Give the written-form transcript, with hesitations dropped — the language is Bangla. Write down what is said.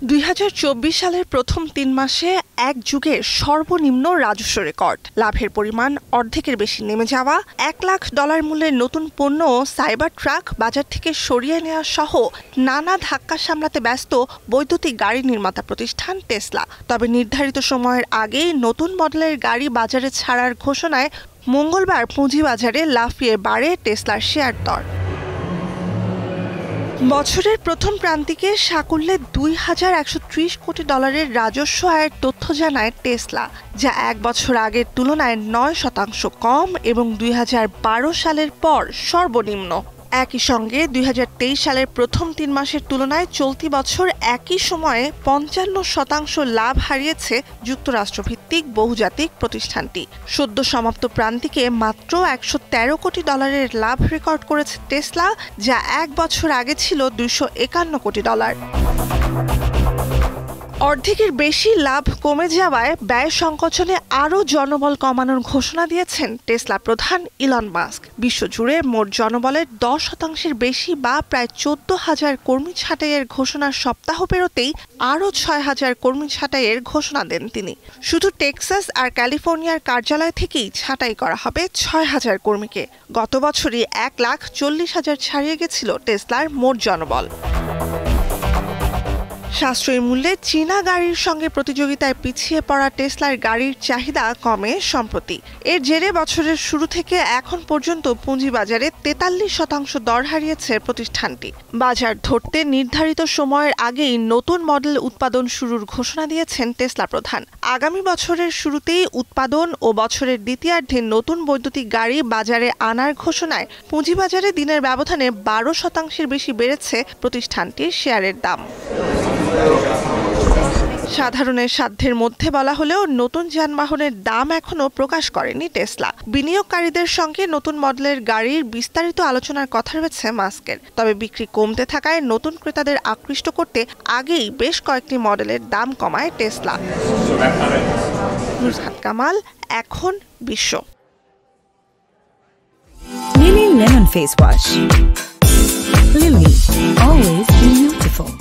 2024 সালের প্রথম 3 মাসে এক যুগের সর্বনিম্ন রাজস্ব রেকর্ড। লাভের পরিমাণ অর্ধেকের বেশি নেমে যাওয়া, $1 লাখ মূল্যের নতুন পণ্য ও সাইবার ট্রাক বাজার থেকে সরিয়ে নেওয়া সহ নানা ধাক্কা সামলাতে ব্যস্ত বৈদ্যুতিক গাড়ি নির্মাতা প্রতিষ্ঠান টেসলা। তবে নির্ধারিত সময়ের আগেই নতুন মডেলের গাড়ি বাজারে ছাড়ার ঘোষণায় মঙ্গলবার পুঁজিবাজারে লাফিয়ে বাড়ে টেসলার শেয়ার দর। বছরের প্রথম প্রান্তিকে সাকুল্যে $2,130 কোটি রাজস্ব আয়ের তথ্য জানায় টেসলা, যা এক বছর আগের তুলনায় 9% কম এবং 2012 সালের পর সর্বনিম্ন। একই সঙ্গে 2023 সালের প্রথম 3 মাসের তুলনায় চলতি বছর একই সময়ে 55% লাভ হারিয়েছে যুক্তরাষ্ট্রভিত্তিক বহুজাতিক প্রতিষ্ঠানটি। সদ্য সমাপ্ত প্রান্তিকে মাত্র $113 কোটি লাভ রেকর্ড করেছে টেসলা, যা এক বছর আগে ছিল $251 কোটি। অর্ধেকের বেশি লাভ কমে যাওয়ায় ব্যয় সংকোচনে আরও জনবল কমানোর ঘোষণা দিয়েছেন টেসলা প্রধান ইলন মাস্ক। বিশ্বজুড়ে মোট জনবলের 10% বেশি বা প্রায় 14,000 কর্মী ছাঁটাইয়ের ঘোষণার সপ্তাহ পেরোতেই আরও 6,000 কর্মী ছাঁটাইয়ের ঘোষণা দেন তিনি। শুধু টেক্সাস আর ক্যালিফোর্নিয়ার কার্যালয় থেকেই ছাঁটাই করা হবে 6,000 কর্মীকে। গত বছরই 1,40,000 ছাড়িয়ে গেছিল টেসলার মোট জনবল। সাশ্রয়ী মূল্যে চীনা গাড়ির সঙ্গে প্রতিযোগিতায় পিছিয়ে পড়া টেসলার গাড়ির চাহিদা কমে সম্প্রতি। এর জেরে বছরের শুরু থেকে এখন পর্যন্ত পুঁজিবাজারে 43% দর হারিয়েছে প্রতিষ্ঠানটি। বাজার ধরতে নির্ধারিত সময়ের আগেই নতুন মডেল উৎপাদন শুরুর ঘোষণা দিয়েছেন টেসলা প্রধান। আগামী বছরের শুরুতেই উৎপাদন ও বছরের দ্বিতীয়ার্ধে নতুন বৈদ্যুতিক গাড়ি বাজারে আনার ঘোষণায় পুঁজিবাজারে দিনের ব্যবধানে 12% বেশি বেড়েছে প্রতিষ্ঠানটির শেয়ারের দাম। সাধারণের সাধ্যের মধ্যে বলা হলেও নতুন যানবাহনের দাম এখনো প্রকাশ করেনি টেসলা। বিনিয়োগকারীদের সঙ্গে নতুন মডেলের গাড়ির বিস্তারিত আলোচনার কথা রয়েছে মাস্কের। তবে বিক্রি কমতে থাকায় নতুন ক্রেতাদের আকৃষ্ট করতে আগেই বেশ কয়েকটি মডেলের দাম কমায় টেসলা। নুসরাত কামাল, এখন বিশ্ব। Lily Lemon Face Wash. Lily, always beautiful.